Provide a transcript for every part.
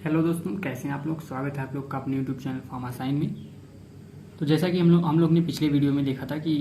Hello दोस्तों, कैसे हैं आप लोग। स्वागत है आप लोग का अपने यूट्यूब चैनल फार्मासाइन में। तो जैसा कि हम लोग ने पिछले वीडियो में देखा था कि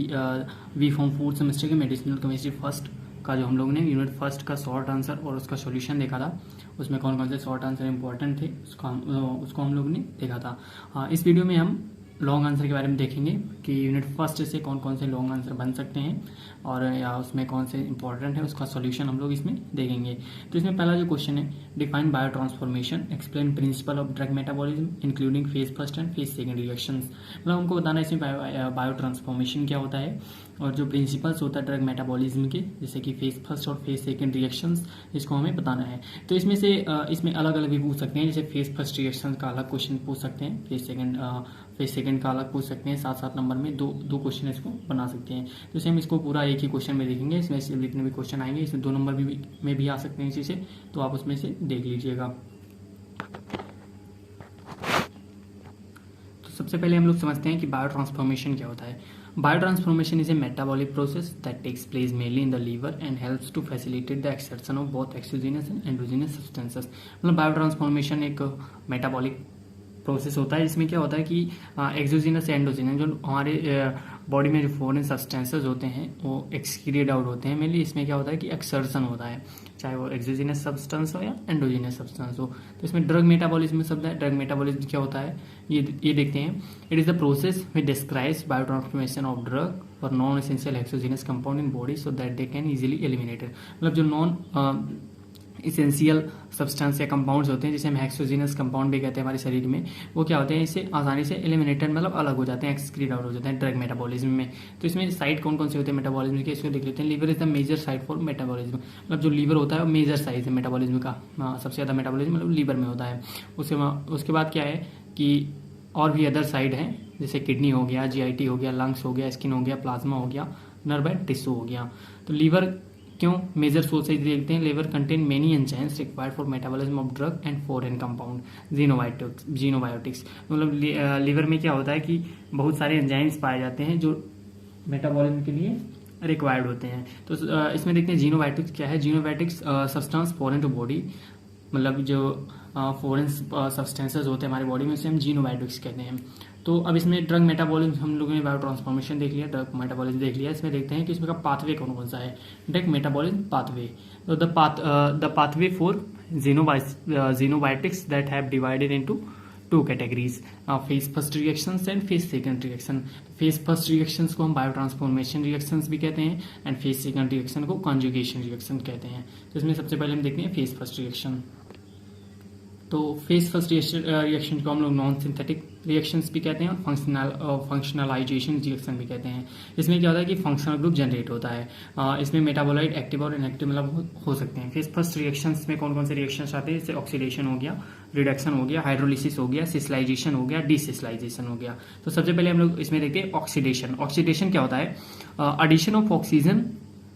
वी फॉर्म फोर्थ सेमेस्टर के मेडिसिनल केमिस्ट्री फर्स्ट का जो हम लोग ने यूनिट फर्स्ट का शॉर्ट आंसर और उसका सॉल्यूशन देखा था, उसमें कौन कौन से शॉर्ट आंसर इंपॉर्टेंट थे उसको हम लोग ने देखा था। इस वीडियो में हम लॉन्ग आंसर के बारे में देखेंगे कि यूनिट फर्स्ट से कौन कौन से लॉन्ग आंसर बन सकते हैं और या उसमें कौन से इंपॉर्टेंट है, उसका सॉल्यूशन हम लोग इसमें देखेंगे। तो इसमें पहला जो क्वेश्चन है, define bio transformation, explain principle of drug metabolism including phase first and phase second reactions. मतलब हमको बताना है इसमें बायो ट्रांसफॉर्मेशन क्या होता है और जो प्रिंसिपल्स होता है ड्रग मेटाबॉलिज्म के, जैसे कि फेज फर्स्ट और फेज सेकंड रिएक्शंस, इसको हमें बताना है। तो इसमें अलग अलग भी पूछ सकते हैं, जैसे फेज फर्स्ट रिएक्शन का अलग क्वेश्चन पूछ सकते हैं, फेज सेकंड का अलग पूछ सकते हैं। 7-7 नंबर में दो क्वेश्चन इसको बना सकते हैं। तो इसे हम इसको पूरा एक ही क्वेश्चन में देखेंगे। इसमें से जितने भी क्वेश्चन आएंगे इसमें 2 नंबर में भी आ सकते हैं इसी से, तो आप उसमें से देख लीजिएगा। तो सबसे पहले हम लोग समझते हैं कि बायो ट्रांसफॉर्मेशन क्या होता है। Bio transformation is a metabolic process that takes place mainly in the liver and helps to facilitate the excretion of both exogenous and endogenous substances. मतलब बायो ट्रांसफॉर्मेशन एक मेटाबॉलिक प्रोसेस होता है, जिसमें क्या होता है कि एक्सोजेनस या एंडोजेनस जो हमारे बॉडी में जो फॉरेन सब्सटेंसेस होते हैं वो एक्सक्रीट आउट होते हैं। मेनली इसमें क्या होता है कि एक्सर्शन होता है, चाहे वो एक्सोजेनस सब्सटेंस हो या एंडोजेनस सब्सटेंस हो। तो इसमें ड्रग मेटाबॉलिज्म शब्द है। ड्रग मेटाबॉलिज्म क्या होता है ये देखते हैं। It is the process which describes biotransformation of drug और non essential exogenous compound in body so that they can easily eliminated. मतलब जो नॉन इसेंशियल सब्सटेंस या कंपाउंड्स होते हैं, जिसे हम एक्सोजेनस कंपाउंड भी कहते हैं हमारे शरीर में, वो क्या होते हैं, इससे आसानी से एलिमिनेटेड मतलब अलग हो जाते हैं, एक्सक्रीट आउट हो जाते हैं ड्रग मेटाबॉलिज्म में। तो इसमें साइट कौन कौन से होते हैं मेटाबॉलिज्म के, इसको देख लेते हैं। Liver is the major site for metabolism. मतलब जो लीवर होता है वो मेजर साइज है मेटाबॉलिज्म का, सबसे ज़्यादा मेटाबॉलिज्म मतलब लीवर में होता है। उसके बाद क्या है कि और भी अदर साइड हैं, जैसे किडनी हो गया, जीआईटी हो गया, लंग्स हो गया, स्किन हो गया, प्लाज्मा हो गया, नर्व एंड टिश्यू हो गया। तो लीवर क्यों मेजर सोर्सेज देखते हैं। Liver contain many enzymes required for metabolism of drug and foreign compound xenobiotics. मतलब लीवर में क्या होता है कि बहुत सारे एंजाइम्स पाए जाते हैं जो मेटाबॉलिज्म के लिए रिक्वायर्ड होते हैं। तो इसमें देखते हैं जीनोबायोटिक्स क्या है। जीनोबायोटिक्स सब्सटेंस फॉरेन टू बॉडी, मतलब जो फॉरेन सब्सटेंसेस होते हैं हमारी बॉडी में, उसे हम जीनोबायोटिक्स कहते हैं। तो अब इसमें ड्रग मेटाबॉलिज्म हम लोगों ने बायो ट्रांसफॉर्मेशन देख लिया, ड्रग मेटाबॉलिज्म देख लिया। इसमें देखते हैं कि इसमें का पाथवे कौन कौन सा है। ड्रग मेटाबॉलिज्म पाथवे, तो the pathway for xenobiotics that have divided into 2 categories, phase first reactions and phase second reaction. Phase first reactions को हम बायो ट्रांसफॉर्मेशन रिएक्शंस भी कहते हैं एंड फेज सेकंड रिएक्शन को कॉन्जुगेशन रिएक्शन कहते हैं। तो इसमें सबसे पहले हम देखते हैं फेज फर्स्ट रिएक्शन। तो फेज फर्स्ट रिएक्शन को हम लोग नॉन सिंथेटिक रिएक्शंस भी कहते हैं और फंक्शनलाइजेशन रिएक्शन भी कहते हैं। इसमें क्या होता है कि फंक्शनल ग्रुप जनरेट होता है। इसमें मेटाबोलाइट एक्टिव और इनएक्टिव मतलब हो सकते हैं। फेज फर्स्ट रिएक्शंस में कौन कौन से रिएक्शंस आते हैं, जैसे ऑक्सीडेशन हो गया, रिडक्शन हो गया, हाइड्रोलिसिस हो गया, सिस्लाइजेशन हो गया, डिसिस्लाइजेशन हो गया। तो सबसे पहले हम लोग इसमें देखते हैं ऑक्सीडेशन। ऑक्सीडेशन क्या होता है, एडिशन ऑफ ऑक्सीजन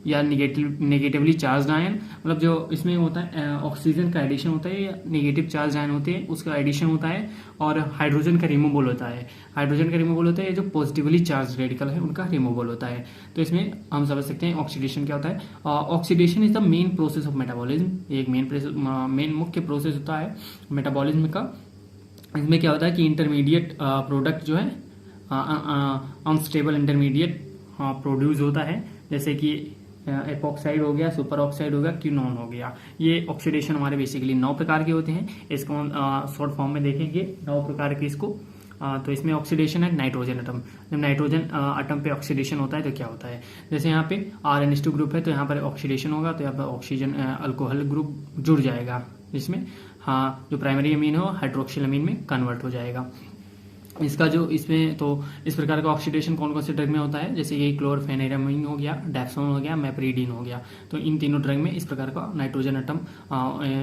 या नेगेटिवली चार्ज आयन, मतलब जो इसमें होता है ऑक्सीजन का एडिशन होता है या नेगेटिव चार्ज आयन होते हैं उसका एडिशन होता है, और हाइड्रोजन का रिमूवल होता है। हाइड्रोजन का रिमूवल होता है, जो पॉजिटिवली चार्ज रेडिकल है उनका रिमूवल होता है। तो इसमें हम समझ सकते हैं ऑक्सीडेशन क्या होता है। Oxidation is the main process of metabolism, एक मेन मुख्य प्रोसेस होता है मेटाबॉलिज्म का। इसमें क्या होता है कि इंटरमीडिएट प्रोडक्ट जो है अनस्टेबल इंटरमीडिएट प्रोड्यूस होता है, जैसे कि एपॉक्साइड हो गया, सुपर ऑक्साइड हो गया, क्यूनोन हो गया। ये ऑक्सीडेशन हमारे बेसिकली 9 प्रकार के होते हैं। इसको हम शॉर्ट फॉर्म में देखेंगे 9 प्रकार के इसको। तो इसमें ऑक्सीडेशन है नाइट्रोजन एटम। जब नाइट्रोजन एटम पे ऑक्सीडेशन होता है तो क्या होता है, जैसे यहाँ पे RNH2 ग्रुप है तो यहाँ पर ऑक्सीडेशन होगा तो यहाँ पर ऑक्सीजन अल्कोहल ग्रुप जुड़ जाएगा, जिसमें जो प्राइमरी अमीन हो हाइड्रोक्सिल अमीन में कन्वर्ट हो जाएगा। इसका जो इसमें तो इस प्रकार का ऑक्सीडेशन कौन कौन से ड्रग में होता है, जैसे कि क्लोरफेनेरामीन हो गया, डेप्सोन हो गया, मेपरीडीन हो गया। तो इन तीनों ड्रग में इस प्रकार का नाइट्रोजन एटम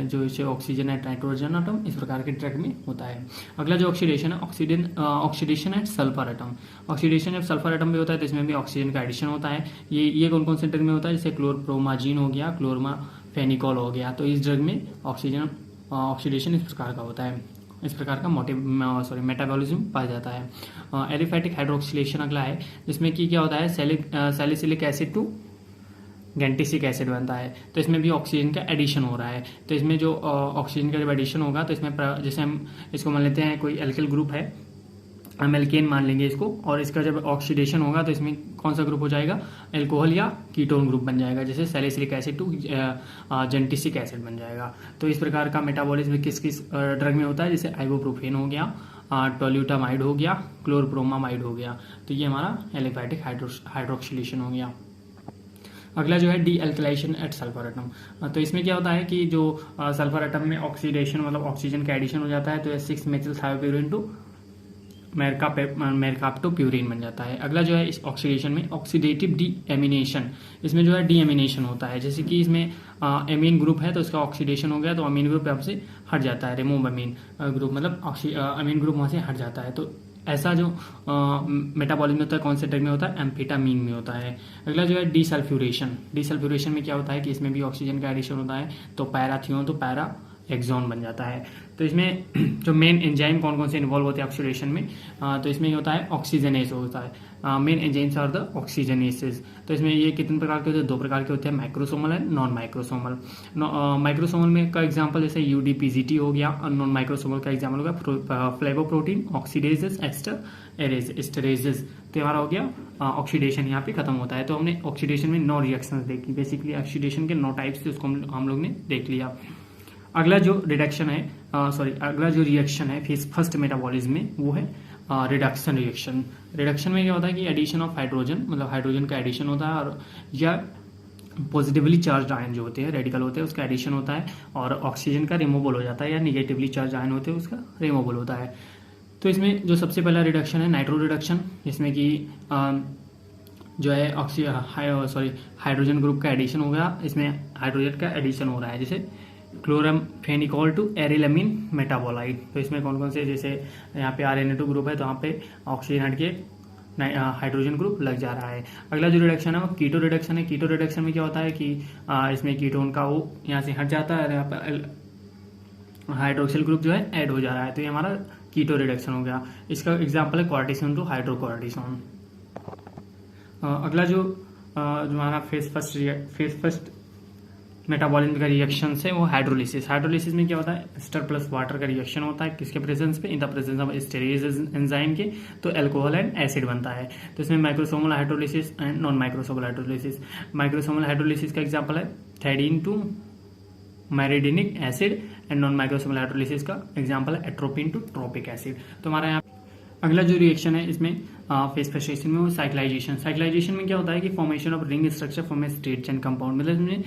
जो इसे ऑक्सीजन एट नाइट्रोजन एटम इस प्रकार के ड्रग में होता है। अगला जो ऑक्सीडेशन है oxidation at sulphur atom. Oxidation जब सल्फर एटम में होता है तो इसमें भी ऑक्सीजन का एडिशन होता है। ये कौन कौन से ड्रग में होता है, जैसे क्लोरप्रोमाजीन हो गया, क्लोरमाफेनिकॉल हो गया। तो इस ड्रग में ऑक्सीडेशन इस प्रकार का होता है, इस प्रकार का मेटाबॉलिज्म पाया जाता है। एलिफैटिक हाइड्रोक्सिलेशन अगला है, जिसमें कि क्या होता है सैलिसिलिक एसिड टू गेंटिसिक एसिड बनता है। तो इसमें भी ऑक्सीजन का एडिशन हो रहा है। तो इसमें जो ऑक्सीजन का जब एडिशन होगा तो इसमें जैसे हम इसको मान लेते हैं कोई एल्किल ग्रुप है, हम एल्केन मान लेंगे इसको, और इसका जब ऑक्सीडेशन होगा तो इसमें कौन सा ग्रुप हो जाएगा, एल्कोहल या कीटोन ग्रुप बन जाएगा, जैसे सैलिसिलिक एसिड टू जेंटिसिक एसिड बन जाएगा। तो इस प्रकार का मेटाबॉलिज्म किस किस ड्रग में होता है, जैसे आइबोप्रोफेन हो गया, टोल्यूटामाइड हो गया, क्लोरप्रोमामाइड हो गया। तो ये हमारा एलिफैटिक हाइड्रोक्सिलेशन हो गया। अगला जो है dealkylation at sulphur atom. तो इसमें क्या होता है कि जो सल्फर एटम में ऑक्सीडेशन मतलब ऑक्सीजन का एडिशन हो जाता है, तो 6 मेथिल थायोप्यूरिन टू मेरकाप्टोप्यूरिन बन जाता है। अगला जो है इस ऑक्सीडेशन में ऑक्सीडेटिव डीएमिनेशन, इसमें जो है डीएमिनेशन होता है, जैसे कि इसमें एमीन ग्रुप है तो इसका ऑक्सीडेशन हो गया तो अमीन ग्रुप यहाँ से हट जाता है, रिमूव अमीन ग्रुप मतलब अमीन ग्रुप वहाँ से हट जाता है। तो ऐसा जो मेटाबॉलिज्म होता है कौन से ड्रग में होता है, एम्फेटामीन में होता है। अगला जो है डीसल्फ्यूरेशन। डीसल्फ्यूरेशन में क्या होता है कि इसमें भी ऑक्सीजन का एडिशन होता है, तो पैराथियोन तो पैरा एक्सॉन बन जाता है। तो इसमें जो मेन एंजाइम कौन कौन से इन्वॉल्व होते हैं ऑक्सीडेशन में, तो इसमें होता है ऑक्सीजनेस होता है। Main enzymes are the oxygenases. तो इसमें ये कितने प्रकार के होते हैं, 2 प्रकार के होते हैं, microsomal and non microsomal. Microsomal में का एग्जांपल जैसे यूडीपीजीटी हो गया, और नॉन माइक्रोसोमल का एग्जांपल हो गया फ्लेवोप्रोटीन, ऑक्सीडेजेस, एस्टरेजेस। तो हमारा हो गया ऑक्सीडेशन यहाँ पे खत्म होता है। तो हमने ऑक्सीडेशन में 9 रिएक्शंस देखी, बेसिकली ऑक्सीडेशन के 9 टाइप्स थे, उसको हम लोग ने देख लिया। अगला जो रिडक्शन है अगला जो रिएक्शन है फेज फर्स्ट मेटाबॉलिज्म में, वो है रिडक्शन रिएक्शन। रिडक्शन में क्या होता है कि एडिशन ऑफ हाइड्रोजन, मतलब हाइड्रोजन का एडिशन होता है, और या पॉजिटिवली चार्ज आयन जो होते हैं, रेडिकल होते हैं, उसका एडिशन होता है, और ऑक्सीजन का रिमूवल हो जाता है, या निगेटिवली चार्ज आयन होते हैं उसका रिमूवल होता है। तो इसमें जो सबसे पहला रिडक्शन है नाइट्रो रिडक्शन, जिसमें कि जो है हाइड्रोजन ग्रुप का एडिशन हो गया, इसमें हाइड्रोजन का एडिशन हो रहा है, जैसे क्लोरमफेनिकॉल टू एरिलमीन मेटाबोलाइट। तो इसमें कौन कौन से, जैसे यहाँ पे RNA2 ग्रुप है तो यहाँ पे ऑक्सीजन हट के हाइड्रोजन ग्रुप लग जा रहा है। अगला जो रिडक्शन है वो कीटो रिडक्शन है। कीटो रिडक्शन में क्या होता है कि इसमें कीटोन का वो यहाँ से हट जाता है, यहाँ पर हाइड्रोक्सिल ग्रुप जो है ऐड हो जा रहा है, तो ये हमारा कीटो रिडक्शन हो गया। इसका एग्जाम्पल है क्वार्टिसोन टू हाइड्रोक्वार्टिसोन। अगला जो हमारा फेज फर्स्ट मेटाबॉलिज्म का रिएक्शन है वो हाइड्रोलिसिस। हाइड्रोलिसिस में क्या होता है, एस्टर प्लस वाटर का रिएक्शन होता है, किसके प्रेजेंस पे, in the presence of esterase enzyme के, तो अल्कोहल एंड एसिड बनता है। तो इसमें microsomal hydrolysis and non microsomal hydrolysis. Microsomal hydrolysis का एग्जांपल है pethidine to meperidinic acid, and non microsomal hydrolysis का एग्जांपल है एट्रोपिन टू ट्रोपिक एसिड। तो हमारा यहाँ अगला जो रिएक्शन है इसमें फेज फर्स्ट में वो साइक्लाइजेशन। साइक्लाइजेशन में क्या होता है कि formation of ring structure from a straight chain compound, मतलब इसमें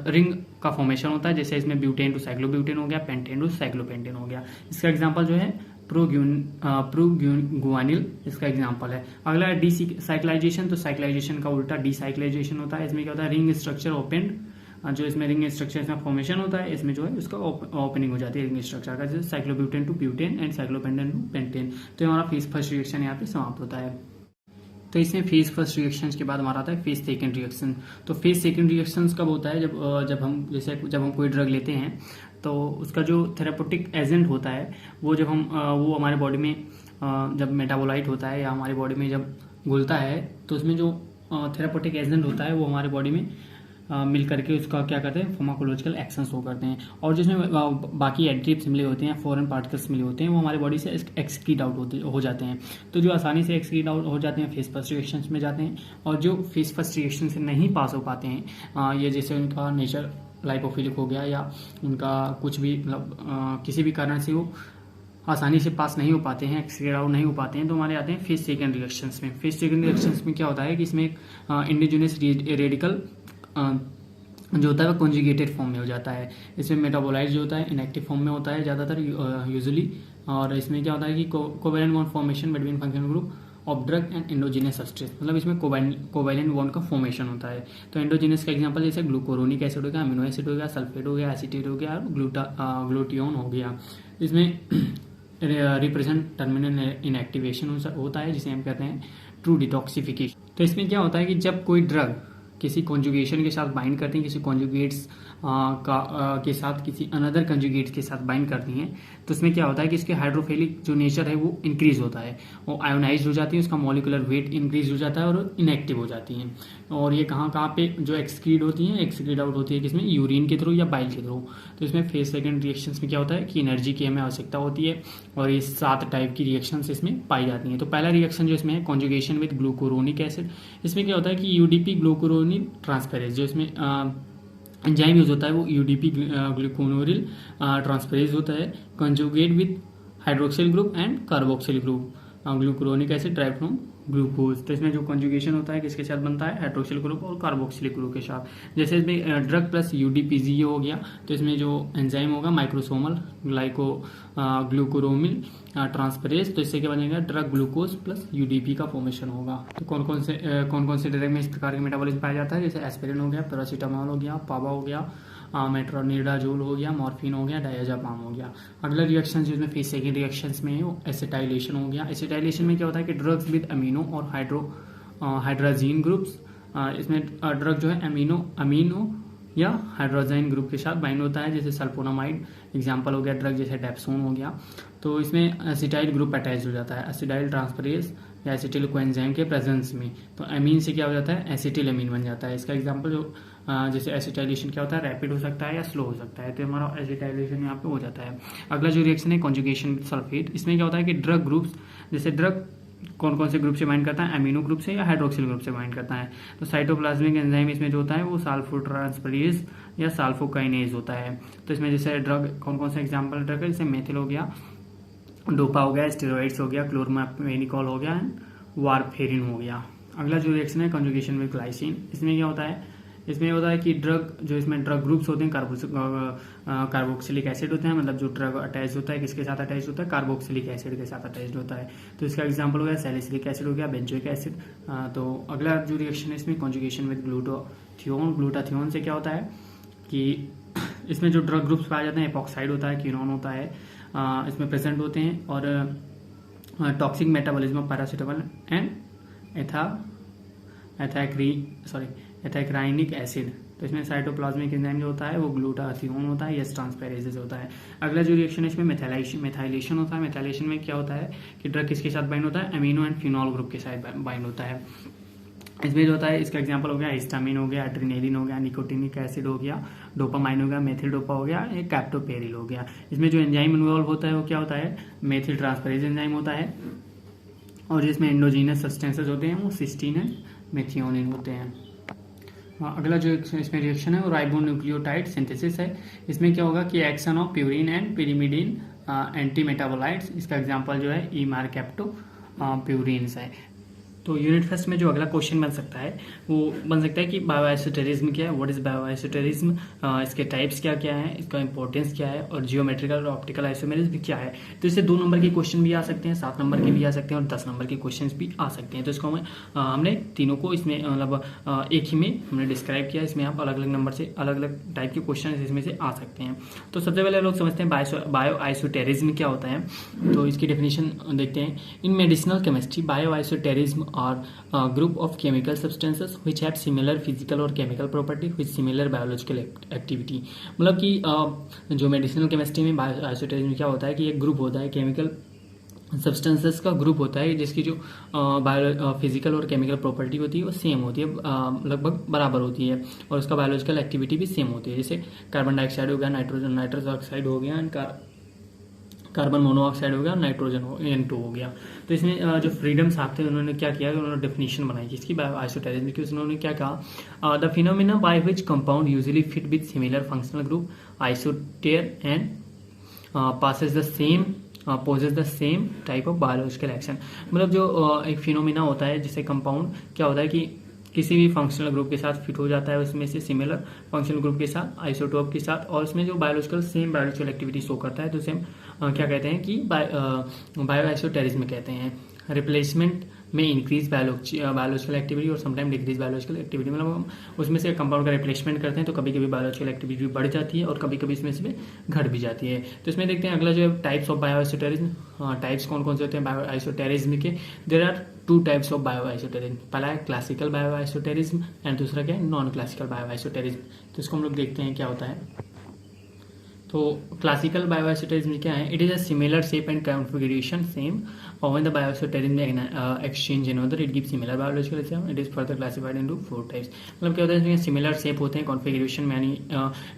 रिंग का फॉर्मेशन होता है, जैसे इसमें ब्यूटेन टू साइक्लोब्यूटेन हो गया, पेंटेन टू साइक्लोपेंटेन हो गया। इसका एग्जांपल जो है प्रोग्युआनिल इसका एग्जांपल है। अगला है डी साइक्लाइजेशन। तो साइक्लाइजेशन का उल्टा डीसाइक्लाइजेशन होता है। इसमें क्या होता है, रिंग स्ट्रक्चर ओपन, जो इसमें रिंग स्ट्रक्चर इसमें फॉर्मेशन होता है, इसमें जो है उसका ओपनिंग हो जाती है रिंग स्ट्रक्चर का, जैसे cyclobutane to butane and cyclopentane to pentane. तो हमारा फेज फर्स्ट रिएक्शन यहाँ पे समाप्त होता है। तो इसमें फेज फर्स्ट रिएक्शन के बाद हमारा आता है फेज सेकंड रिएक्शन। तो फेज सेकंड रिएक्शन कब होता है, जब हम कोई ड्रग लेते हैं तो उसका जो थेरापेटिक एजेंट होता है वो जब वो हमारे बॉडी में जब मेटाबोलाइट होता है या हमारी बॉडी में जब घुलता है, तो उसमें जो थेरापेटिक एजेंट होता है वो हमारे बॉडी में मिल करके उसका क्या करते हैं, फार्माकोलॉजिकल एक्शंस हो करते हैं, और जिसमें बाकी एडिटिव्स मिले होते हैं, फॉरेन पार्टिकल्स मिले होते हैं, वो हमारे बॉडी से एक्सक्रीट आउट हो जाते हैं। तो जो आसानी से एक्सक्रीट आउट हो जाते हैं फेज फर्स्ट रिएक्शंस में जाते हैं, और जो फेज फर्स्ट रिएक्शन से नहीं पास हो पाते हैं, ये जैसे उनका नेचर लाइपोफिलिक हो गया या उनका कुछ भी मतलब किसी भी कारण से वो आसानी से पास नहीं हो पाते हैं, एक्सक्रीट आउट नहीं हो पाते हैं, तो हमारे आते हैं फेज सेकंड रिएक्शंस में। फेज सेकंड रिएक्शंस में क्या होता है कि इसमें इंडिजिनस रेडिकल जो होता है वो कॉन्जुगेटेड फॉर्म में हो जाता है। इसमें मेटाबोलाइट जो होता है इनएक्टिव फॉर्म में होता है ज़्यादातर यूजुअली, और इसमें क्या होता है कि covalent bond formation between functional group of drug and endogenous substrate, मतलब इसमें कोवैलेंट बॉन्ड का फॉर्मेशन होता है। तो एंडोजिनस का एग्जांपल जैसे ग्लूकोरोनिक एसिड हो गया, अमीनो एसिड हो गया, सल्फेट हो गया, एसीटेट हो गया, और ग्लूटियोन हो गया। इसमें रिप्रेजेंट टर्मिनल इनएक्टिवेशन होता है, जिसे हम कहते हैं ट्रू डिटॉक्सिफिकेशन। तो इसमें क्या होता है कि जब कोई ड्रग किसी कॉन्जुगेशन के साथ बाइंड करती हैं, किसी कॉन्जुगेट्स के साथ किसी अनदर कंजुगेट्स के साथ बाइंड करती हैं, तो इसमें क्या होता है कि इसके हाइड्रोफिलिक जो नेचर है वो इंक्रीज होता है, वो आयोनाइज हो जाती है, उसका मॉलिकुलर वेट इंक्रीज हो जाता है और इनएक्टिव हो जाती हैं। और ये कहाँ पे जो एक्सक्रीड होती हैं, एक्सक्रीड आउट होती है किसमें, यूरिन के थ्रू या बाइल के थ्रू। तो इसमें फेज सेकंड रिएक्शंस में क्या होता है कि एनर्जी की हमें आवश्यकता होती है और ये 7 टाइप की रिएक्शंस इसमें पाई जाती हैं। तो पहला रिएक्शन जो इसमें है कॉन्जुगेशन विद ग्लूकुरोनिक एसिड। इसमें क्या होता है कि यूडीपी ग्लूकुरोनिक ट्रांसफेरेज, जो इसमें एंजाइम यूज होता है वो यूडीपी ग्लूकोनोरिल ट्रांसफेरेज होता है, conjugate with hydroxyl group and carboxyl group glucuronic acid derive from glucose. तो इसमें जो कंजुगेशन होता है किसके साथ बनता है, हाइड्रोक्सिल ग्रुप और कार्बोक्सिलिक ग्रुप के साथ। जैसे इसमें ड्रग प्लस यूडीपीजी हो गया, तो इसमें जो एंजाइम होगा माइक्रोसोमल ग्लाइको ग्लूकुरोमिल ट्रांसफरेज, तो इससे क्या बनेगा, ड्रग ग्लूकोज प्लस यूडीपी का फॉर्मेशन होगा। तो कौन कौन से ड्रग में इस प्रकार के मेटाबॉलिज्म पाया जाता है, जैसे एस्पिरिन हो गया, पैरासीटामोल हो गया, पावा हो गया, मेट्रोनिडाजोल हो गया, मॉर्फिन हो गया, डायजापाम हो गया। अगला रिएक्शन जिसमें फेज सेकेंड रिएक्शंस में है वो एसिटाइलेशन हो गया। एसिटाइलेशन में क्या होता है कि ड्रग्स विद अमीनो और हाइड्रोजीन ग्रुप्स, इसमें ड्रग जो है अमीनो या हाइड्रोजाइन ग्रुप के साथ बाइंड होता है, जैसे सल्फोनामाइड एग्जांपल हो गया ड्रग, जैसे डेप्सोन हो गया। तो इसमें एसिटाइल ग्रुप अटैच हो जाता है एसिटाइल ट्रांसफरेज या एसिटिल कोएंजाइम के प्रेजेंस में। तो अमीन से क्या हो जाता है, एसिटिल अमीन बन जाता है। इसका एग्जांपल जो जैसे एसिटाइलेशन क्या होता है, रैपिड हो सकता है या स्लो हो सकता है, तो हमारा एसिटाइलेशन यहाँ पे हो जाता है। अगला जो रिएक्शन है कॉन्जुगेशन विद सल्फेट। इसमें क्या होता है कि ड्रग ग्रुप्स, जैसे ड्रग कौन से ग्रुप से बाइंड करता है, अमीनो ग्रुप से या हाइड्रोक्सिल ग्रुप से बाइंड करता है। तो साइटोप्लाज्मिक एंजाइम इसमें जो होता है वो साल्फोट्रांसफरेज या साल्फोकाइनेज होता है। तो इसमें जैसे ड्रग कौन से एग्जाम्पल ड्रग है, जैसे मेथिल हो गया, डोपा हो गया, स्टेरॉइड्स हो गया, क्लोरमापेनिकॉल हो गया, वारफेरिन हो गया। अगला जो रिएक्शन है कंजुगेशन विद ग्लाइसिन। इसमें क्या होता है, इसमें होता है कि ड्रग जो इसमें ड्रग ग्रुप्स होते हैं कार्बोक्सिलिक एसिड होते हैं, मतलब जो ड्रग अटैच होता है किसके साथ अटैच होता है, कार्बोक्सिलिक एसिड के साथ अटैच होता है। तो इसका एग्जांपल हो गया सैलिसिलिक एसिड हो गया, बेंजोइक एसिड। तो अगला जो रिएक्शन है इसमें कंजुगेशन विद ग्लूटाथियोन। ग्लूटाथियोन से क्या होता है कि इसमें जो ड्रग ग्रुप्स पाए जाते हैं, एपॉक्साइड होता है, कीनोन होता है, इसमें प्रेजेंट होते हैं, और toxic metabolism of paracetamol and ethacrynic acid. तो इसमें साइटोप्लाज्मिक एंजाइम जो होता है वो ग्लूटाथियोन होता है, यस ट्रांसफेरेजेस होता है। अगला जो रिएक्शन है इसमें मेथाइलेशन होता है। मेथाइलेशन में क्या होता है कि ड्रग किसके साथ बाइंड होता है, अमीनो एंड फिनॉल ग्रुप के साथ बाइंड होता है। इसमें जो होता है इसका एग्जांपल हो गया हिस्टामिन हो गया, एड्रेनालिन हो गया, निकोटिनिक एसिड हो गया, डोपामाइन हो गया, मेथिल डोपा हो गया, एक कैप्टोपेरिल हो गया। इसमें जो एंजाइम इन्वॉल्व होता है वो क्या होता है, मेथिल ट्रांसफेरेज एंजाइम होता है, और जिसमें एंडोजीनस सब्सटेंसेस होते हैं वो सिस्टीन एंड मेथियोनिन होते हैं। अगला जो इसमें रिएक्शन है वो राइबोन्यूक्लियोटाइड सिंथेसिस है। इसमें क्या होगा कि action of purine and pyrimidine anti metabolites. इसका एग्जांपल जो है ईमारकैप्टो प्यूरिन्स है। तो यूनिट फर्स्ट में जो अगला क्वेश्चन बन सकता है वो बन सकता है कि बायोआइसोटेरिज्म क्या है, व्हाट इज बायोआइसोटेरिज्म, इसके टाइप्स क्या क्या है, इसका इंपॉर्टेंस क्या है, और जियोमेट्रिकल और ऑप्टिकल आइसोमेरिज्म क्या है। तो इससे 2 नंबर के क्वेश्चन भी आ सकते हैं, 7 नंबर के भी आ सकते हैं, और 10 नंबर के क्वेश्चन भी आ सकते हैं। तो इसको हमने तीनों को इसमें मतलब एक ही में हमने डिस्क्राइब किया। इसमें आप अलग अलग नंबर से अलग अलग टाइप के क्वेश्चन इसमें से आ सकते हैं। तो सबसे पहले लोग समझते हैं बायोआइसोटेरिज्म क्या होता है। तो इसकी डेफिनेशन देखते हैं। इन मेडिसिनल केमिस्ट्री बायोआइसोटेरिज्म और group of chemical substances which have similar physical or chemical property with similar biological activity। मतलब कि जो मेडिसिनल केमिस्ट्री में बायोआइसोटेरिज्म क्या होता है कि एक ग्रुप होता है, केमिकल सब्सटेंसेस का ग्रुप होता है जिसकी जो फिजिकल और केमिकल प्रॉपर्टी होती है वो सेम होती है, लगभग बराबर होती है, और उसका बायोलॉजिकल एक्टिविटी भी सेम होती है। जैसे कार्बन डाइऑक्साइड हो गया, नाइट्रस ऑक्साइड हो गया, कार्बन मोनोऑक्साइड हो गया, नाइट्रोजन N2 हो गया। तो इसमें जो फ्रीडम साहब थे उन्होंने क्या किया, उन्होंने डेफिनेशन बनाई इसकी बायोआइसोटेरिज्म की। उन्होंने क्या कहा, the phenomena by which compound usually fit with similar functional group isostere and possess the same type of biological action. मतलब जो एक फिनोमिना होता है जिससे कंपाउंड क्या होता है कि किसी भी फंक्शनल ग्रुप के साथ फिट हो जाता है, उसमें से सिमिलर फंक्शनल ग्रुप के साथ, आइसोटोप के साथ, और उसमें जो सेम बायोलॉजिकल एक्टिविटी शो करता है, तो उसे क्या कहते हैं कि बायोआइसोटेरिज्म कहते हैं। रिप्लेसमेंट में इंक्रीज बायोलॉजिकल एक्टिविटी और समटाइम डिक्रीज बायोलॉजिकल एक्टिविटी, मतलब हम उसमें से कंपाउंड का रिप्लेसमेंट करते हैं तो कभी कभी बायोलॉजिकल एक्टिविटी बढ़ जाती है और कभी कभी इसमें से घट भी जाती है। तो इसमें देखते हैं अगला जो है टाइप्स ऑफ बायोआइसोटेरिज्म। टाइप्स कौन कौन से होते हैं बायोआइसोटेरिज्म के? There are 2 types of bioisosterism. पहला है क्लासिकल बायोआइसोटेरिज्म एंड दूसरा क्या है? Non classical bioisosterism. तो इसको हम लोग देखते हैं क्या होता है। तो क्लासिकल बायोआइसोटेरिज्म क्या है? It is a similar shape and configuration same और when the bioisosterism exchange in other it give similar biological exam. It is further classified into 4 types. मतलब क्या होता है इसमें? सिमिलर शेप होते हैं, कॉन्फिगरेशन में यानी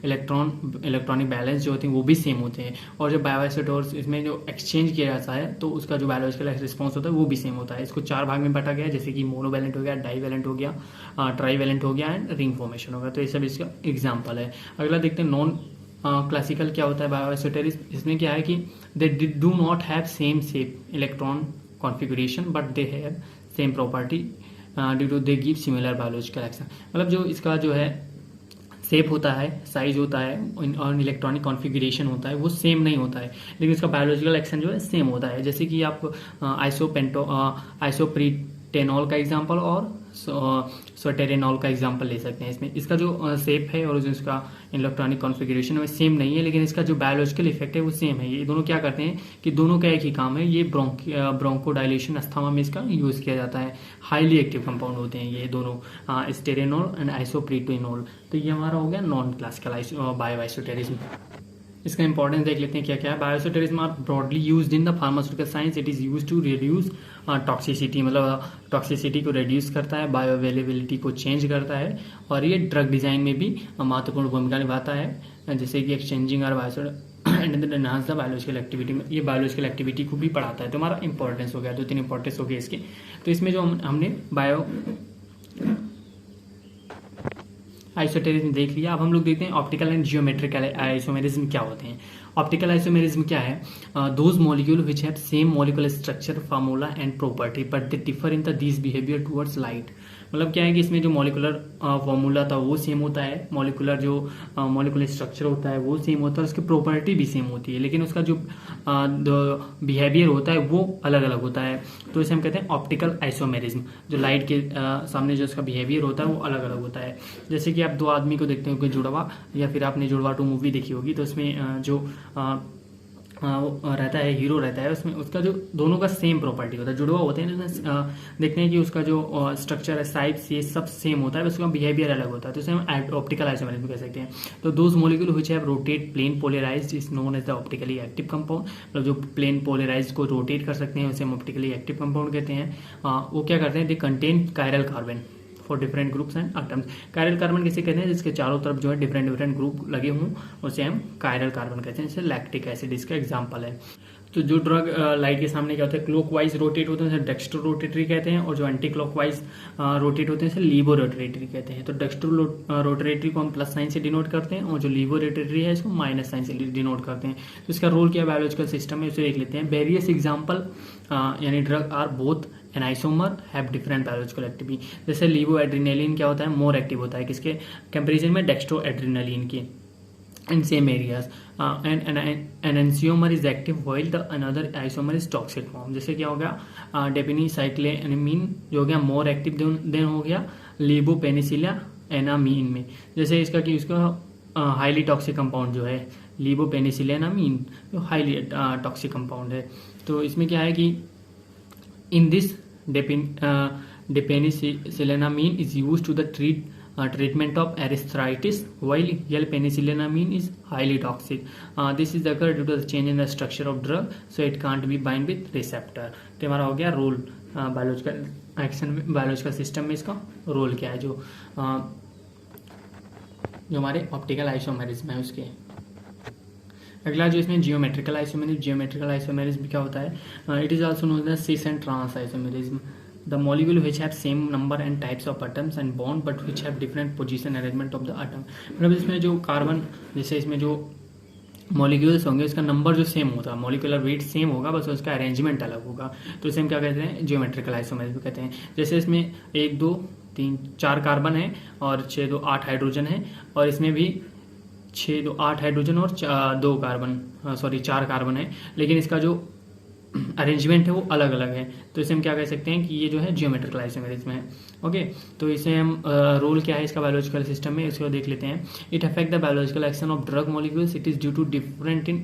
इलेक्ट्रॉनिक बैलेंस जो होते हैं वो भी सेम होते हैं, और जो बायोआइसोटोर्स इसमें जो एक्सचेंज किया जाता है तो उसका जो बायोलॉजिकल रिस्पॉन्स होता है वो भी सेम होता है। इसको 4 भाग में बांटा गया है, जैसे कि मोनोवैलेंट हो गया, डाईवैलेंट हो गया, ट्राईवैलेंट हो गया एंड रिंग फॉर्मेशन हो गया। तो ये सब इसका एग्जाम्पल है। अगला देखते हैं नॉन क्लासिकल क्या होता है बायोआइसोटेरिज्म। इसमें क्या है कि they do not have same shape electron configuration but they have same property due to they give similar biological action. मतलब जो इसका जो है शेप होता है, साइज होता है और इलेक्ट्रॉनिक कॉन्फ़िगरेशन होता है वो सेम नहीं होता है, लेकिन इसका बायोलॉजिकल एक्शन जो है सेम होता है। जैसे कि आप आइसोप्रीटेनॉल का एग्जांपल और सोटेरेनॉल का एग्जांपल ले सकते हैं। इसमें इसका जो शेप है और इसका इलेक्ट्रॉनिक कॉन्फ़िगरेशन में सेम नहीं है, लेकिन इसका जो बायोलॉजिकल इफेक्ट है वो सेम है। ये दोनों क्या करते हैं कि दोनों का एक ही काम है, ये ब्रोंकोडाइलेशन अस्थमा में इसका यूज किया जाता है। हाईली एक्टिव कंपाउंड होते हैं ये दोनों, स्टेरेनॉल एंड आइसोप्रीटेनॉल। तो ये हमारा हो गया नॉन क्लासिकल बायोआइसोटेरिज्म। इसका इंपॉर्टेंस देख लेते हैं क्या क्या है। Bioisosterism are broadly used in the pharmaceutical science. It is used to reduce toxicity, मतलब टॉक्सिसिटी को रिड्यूस करता है, बायो अवेलेबिलिटी को चेंज करता है, और ये ड्रग डिजाइन में भी महत्वपूर्ण भूमिका निभाता है, जैसे कि एक्सचेंजिंग और and enhance the biological activity में ये बायोलॉजिकल एक्टिविटी को भी बढ़ाता है। तो हमारा इंपॉर्टेंस हो गया, 2-3 इंपॉर्टेंस हो गए इसके। तो इसमें जो हमने बायो आइसोटेरिज्म देख लिया। अब हम लोग देखते हैं ऑप्टिकल एंड जियोमेट्रिकल आइसोमेरिज्म क्या होते हैं। ऑप्टिकल आइसोमेरिज्म क्या है? Those molecule which have same molecular structure, formula and property but they differ in the this behaviour towards light. मतलब क्या है कि इसमें जो मॉलिकुलर फॉर्मूला था वो सेम होता है, मॉलिकुलर स्ट्रक्चर होता है वो सेम होता है, उसकी प्रॉपर्टी भी सेम होती है, लेकिन उसका जो बिहेवियर होता है वो अलग अलग होता है। तो इसे हम कहते हैं ऑप्टिकल आइसोमेरिज्म। जो लाइट के सामने जो उसका बिहेवियर होता है वो अलग अलग होता है। जैसे कि आप 2 आदमी को देखते हो कि जुड़वा, या फिर आपने जुड़वा 2 मूवी देखी होगी, तो उसमें जो रहता है, हीरो रहता है, उसमें उसका जो दोनों का सेम प्रॉपर्टी होता है। जुड़वा होते हैं ना, देखते हैं कि उसका जो स्ट्रक्चर है, साइज, ये सब सेम होता है, बस उसका बिहेवियर अलग होता है। तो इसे हम ऑप्टिकल आइसोमेरिज्म कह सकते हैं। तो those molecule which have rotate plane polarised is known as the optically active compound. मतलब जो प्लेन पोलराइज्ड को रोटेट कर सकते हैं उसे हम ऑप्टिकली एक्टिव कंपाउंड कहते हैं। वो क्या करते हैं? They contain chiral carbon for different groups and atoms. Chiral carbon किसे कहते हैं? जिसके चारों तरफ जो है डिफरेंट ग्रुप लगे हों उसे हम कायरल कार्बन कहते हैं। जैसे लैक्टिक एसिड इसका एग्जांपल है। तो जो ड्रग लाइट के सामने क्या होता है, क्लॉकवाइज रोटेट होते हैं उसे डेक्स्ट्रो रोटेटरी कहते हैं, और जो एंटी क्लॉकवाइज रोटेट होते हैं उसे लीवो रोटेटरी कहते हैं। तो डेक्स्ट्रो रोटेटरी को हम प्लस साइन से डिनोट करते हैं, और जो लीवो रोटेटरी है इसको माइनस साइन से डिनोट करते हैं। तो इसका रोल क्या बायोलॉजिकल सिस्टम में उसे देख लेते हैं। वेरियस एग्जाम्पल यानी drug are both an isomer have different biological activity. जैसे लीवो एड्रीनलिन क्या होता है? मोर एक्टिव होता है किसके कंपेरिजन में? डेक्स्ट्रो एड्रीनलिन के in same areas and an enantiomer is active while the another isomer is toxic form। जैसे क्या हो गया? डेपिनीसाइक्लेनामीन जो हो गया मोर एक्टिव देन हो गया लीबोपेनिसिलिया एनामीन में। जैसे इसका कि उसका हाईली टॉक्सिक कंपाउंड जो है लीबोपेनिसिलियानामीन, जो हाईली टॉक्सिक कंपाउंड है। तो इसमें क्या है कि in this D penicillamine is used to the treatment of arthritis, while L-penicillinamine is highly toxic. This is occurred due to the change in the structure of drug, so it can't be bind with receptor। तो हमारा हो गया role biological action में, biological system में इसका role क्या है, जो हमारे ऑप्टिकल आइसोमेरिज्म है उसके। अगला जो इसमें जियोमेट्रिकल आइसोमेरिज्म क्या होता है? It is also known as cis and trans isomerism. The molecule which have same number and types of atoms and bond but which have different position arrangement of the atom। मतलब इसमें जो carbon, जैसे इसमें जो molecules होंगे उसका number जो same होता है, मॉलिक्यूलर वेट सेम होगा, बस उसका अरेंजमेंट अलग होगा। तो इसे हम क्या कहते हैं? जियोमेट्रिकल आइसोमेरिज्म कहते हैं। जैसे इसमें 1 2 3 4 कार्बन है और 6 2 8 हाइड्रोजन है, और इसमें भी 6 2 8 हाइड्रोजन और 4 कार्बन है, लेकिन इसका जो अरेंजमेंट है वो अलग अलग है। तो इसे हम क्या कह सकते हैं कि ये जो है जियोमेट्रिकल आइसोमेरिज्म है। ओके, तो इसे हम रोल क्या है इसका बायोलॉजिकल सिस्टम में, इसको देख लेते हैं। It affect the biological action of drug molecules, it is due to different in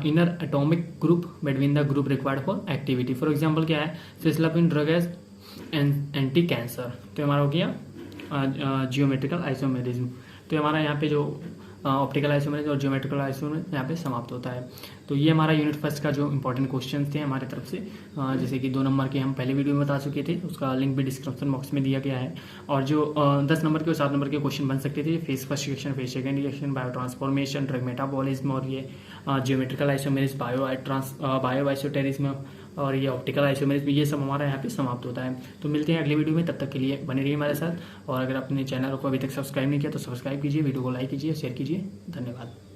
inner atomic group between the group required for activity. For example क्या है, cisplatin drug as anti cancer, तो हमारा हो गया जियोमेट्रिकल आइसोमेरिज्म। तो हमारा यहाँ पे जो ऑप्टिकल आइसोमेरिज्म और जियोमेट्रिकल आइसोमेरिज्म यहाँ पे समाप्त होता है। तो ये हमारा यूनिट फर्स्ट का जो इंपॉर्टेंट क्वेश्चन थे हमारे तरफ से, जैसे कि 2 नंबर के हम पहले वीडियो में बता चुके थे, उसका लिंक भी डिस्क्रिप्शन बॉक्स में दिया गया है। और जो 10 नंबर के और 7 नंबर के क्वेश्चन बन सकते थे, phase first reaction, phase second reaction, bio transformation, drug metabolism, और ये जियोमेट्रिकल आइसोमेरिज्म, बायो आइसोटेरिज्म, और ये ऑप्टिकल आइसोमेरिज्म, ये सब हमारा यहाँ पे समाप्त होता है। तो मिलते हैं अगले वीडियो में, तब तक के लिए बने रहिए हमारे साथ। और अगर अपने चैनल को अभी तक सब्सक्राइब नहीं किया तो सब्सक्राइब कीजिए, वीडियो को लाइक कीजिए, शेयर कीजिए। धन्यवाद।